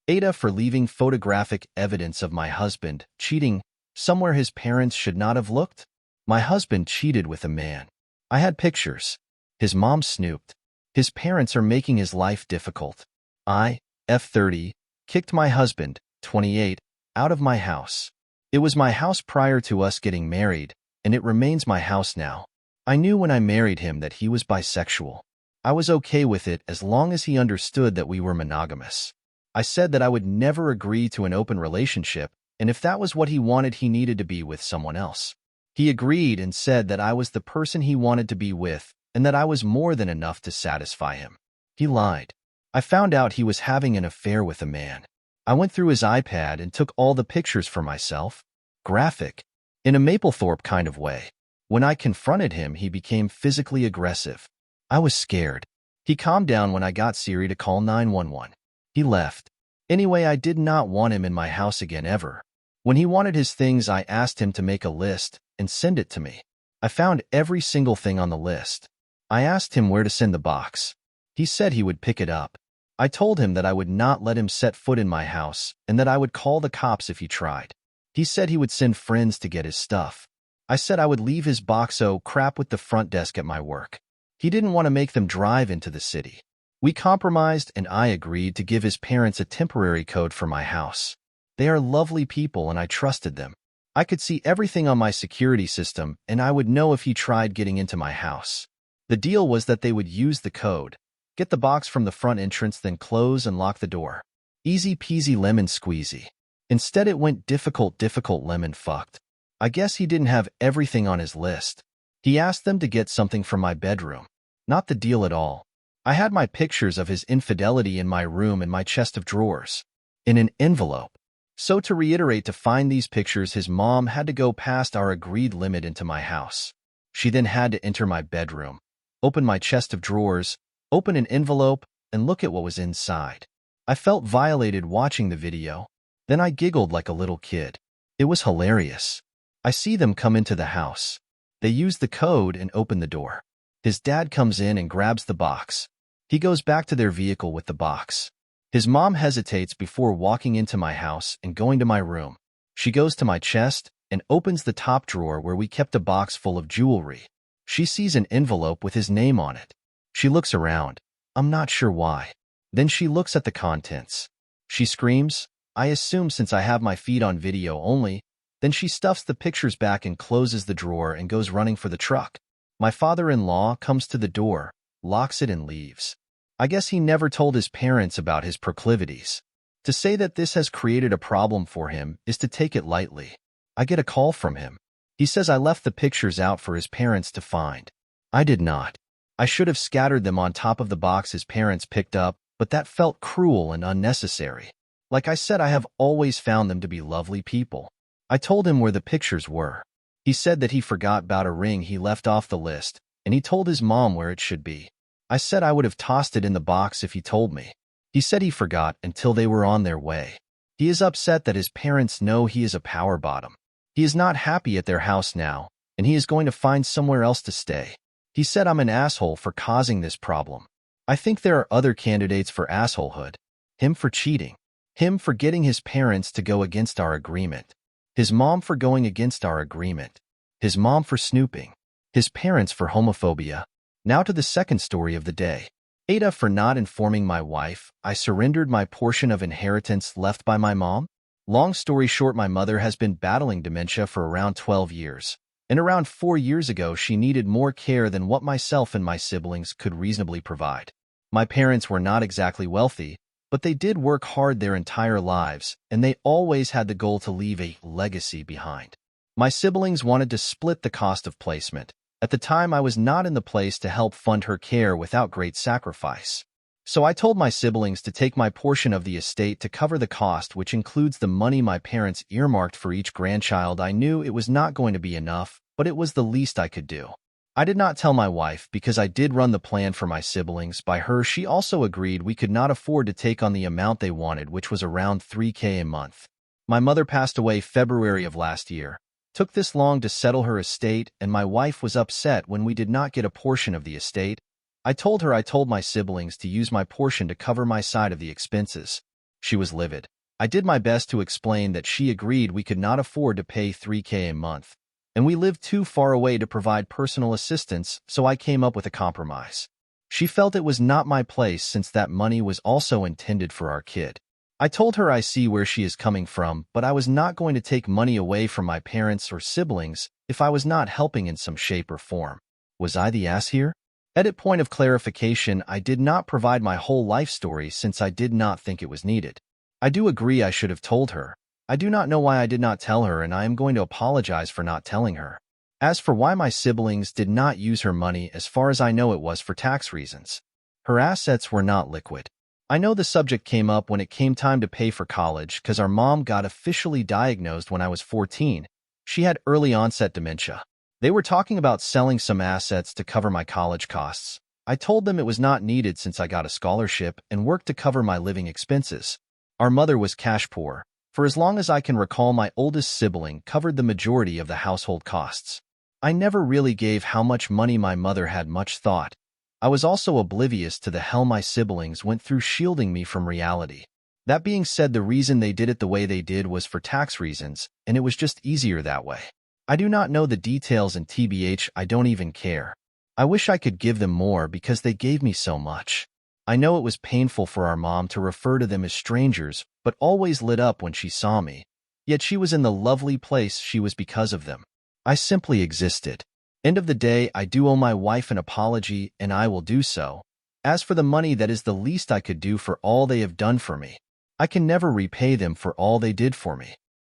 AITAH for leaving photographic evidence of my husband cheating somewhere his parents should not have looked. My husband cheated with a man. I had pictures. His mom snooped. His parents are making his life difficult. I, F30, kicked my husband, 28, out of my house. It was my house prior to us getting married, and it remains my house now. I knew when I married him that he was bisexual. I was okay with it as long as he understood that we were monogamous. I said that I would never agree to an open relationship, and if that was what he wanted, he needed to be with someone else. He agreed and said that I was the person he wanted to be with and that I was more than enough to satisfy him. He lied. I found out he was having an affair with a man. I went through his iPad and took all the pictures for myself. Graphic. In a Mapplethorpe kind of way. When I confronted him, he became physically aggressive. I was scared. He calmed down when I got Siri to call 911. He left. Anyway, I did not want him in my house again ever. When he wanted his things, I asked him to make a list and send it to me. I found every single thing on the list. I asked him where to send the box. He said he would pick it up. I told him that I would not let him set foot in my house and that I would call the cops if he tried. He said he would send friends to get his stuff. I said I would leave his box crap with the front desk at my work. He didn't want to make them drive into the city. We compromised and I agreed to give his parents a temporary code for my house. They are lovely people and I trusted them. I could see everything on my security system and I would know if he tried getting into my house. The deal was that they would use the code, get the box from the front entrance, then close and lock the door. Easy peasy lemon squeezy. Instead it went difficult lemon fucked. I guess he didn't have everything on his list. He asked them to get something from my bedroom. Not the deal at all. I had my pictures of his infidelity in my room and my chest of drawers. In an envelope. So to reiterate, to find these pictures, his mom had to go past our agreed limit into my house. She then had to enter my bedroom, open my chest of drawers, open an envelope, and look at what was inside. I felt violated watching the video. Then I giggled like a little kid. It was hilarious. I see them come into the house. They use the code and open the door. His dad comes in and grabs the box. He goes back to their vehicle with the box. His mom hesitates before walking into my house and going to my room. She goes to my chest and opens the top drawer where we kept a box full of jewelry. She sees an envelope with his name on it. She looks around. I'm not sure why. Then she looks at the contents. She screams, I assume since I have my feed on video only. Then she stuffs the pictures back and closes the drawer and goes running for the truck. My father-in-law comes to the door, locks it and leaves. I guess he never told his parents about his proclivities. To say that this has created a problem for him is to take it lightly. I get a call from him. He says I left the pictures out for his parents to find. I did not. I should have scattered them on top of the box his parents picked up, but that felt cruel and unnecessary. Like I said, I have always found them to be lovely people. I told him where the pictures were. He said that he forgot about a ring he left off the list, and he told his mom where it should be. I said I would have tossed it in the box if he told me. He said he forgot until they were on their way. He is upset that his parents know he is a power bottom. He is not happy at their house now, and he is going to find somewhere else to stay. He said I'm an asshole for causing this problem. I think there are other candidates for assholehood. Him for cheating. Him for getting his parents to go against our agreement. His mom for going against our agreement. His mom for snooping. His parents for homophobia. Now to the second story of the day. AITAH for not informing my wife I surrendered my portion of inheritance left by my mom. Long story short, my mother has been battling dementia for around 12 years. And around 4 years ago, she needed more care than what myself and my siblings could reasonably provide. My parents were not exactly wealthy, but they did work hard their entire lives, and they always had the goal to leave a legacy behind. My siblings wanted to split the cost of placement. At the time, I was not in the place to help fund her care without great sacrifice. So I told my siblings to take my portion of the estate to cover the cost, which includes the money my parents earmarked for each grandchild. I knew it was not going to be enough, but it was the least I could do. I did not tell my wife because I did run the plan for my siblings by her. She also agreed we could not afford to take on the amount they wanted, which was around $3,000 a month. My mother passed away February of last year. Took this long to settle her estate, and my wife was upset when we did not get a portion of the estate. I told her I told my siblings to use my portion to cover my side of the expenses. She was livid. I did my best to explain that she agreed we could not afford to pay $3K a month, and we lived too far away to provide personal assistance, so I came up with a compromise. She felt it was not my place since that money was also intended for our kid. I told her I see where she is coming from, but I was not going to take money away from my parents or siblings if I was not helping in some shape or form. Was I the ass here? Edit point of clarification: I did not provide my whole life story since I did not think it was needed. I do agree I should have told her. I do not know why I did not tell her, and I am going to apologize for not telling her. As for why my siblings did not use her money, as far as I know it was for tax reasons. Her assets were not liquid. I know the subject came up when it came time to pay for college because our mom got officially diagnosed when I was 14. She had early onset dementia. They were talking about selling some assets to cover my college costs. I told them it was not needed since I got a scholarship and worked to cover my living expenses. Our mother was cash poor. For as long as I can recall, my oldest sibling covered the majority of the household costs. I never really gave how much money my mother had much thought. I was also oblivious to the hell my siblings went through shielding me from reality. That being said, the reason they did it the way they did was for tax reasons, and it was just easier that way. I do not know the details, and TBH, I don't even care. I wish I could give them more because they gave me so much. I know it was painful for our mom to refer to them as strangers, but always lit up when she saw me. Yet she was in the lovely place she was because of them. I simply existed. End of the day, I do owe my wife an apology, and I will do so. As for the money, that is the least I could do for all they have done for me. I can never repay them for all they did for me.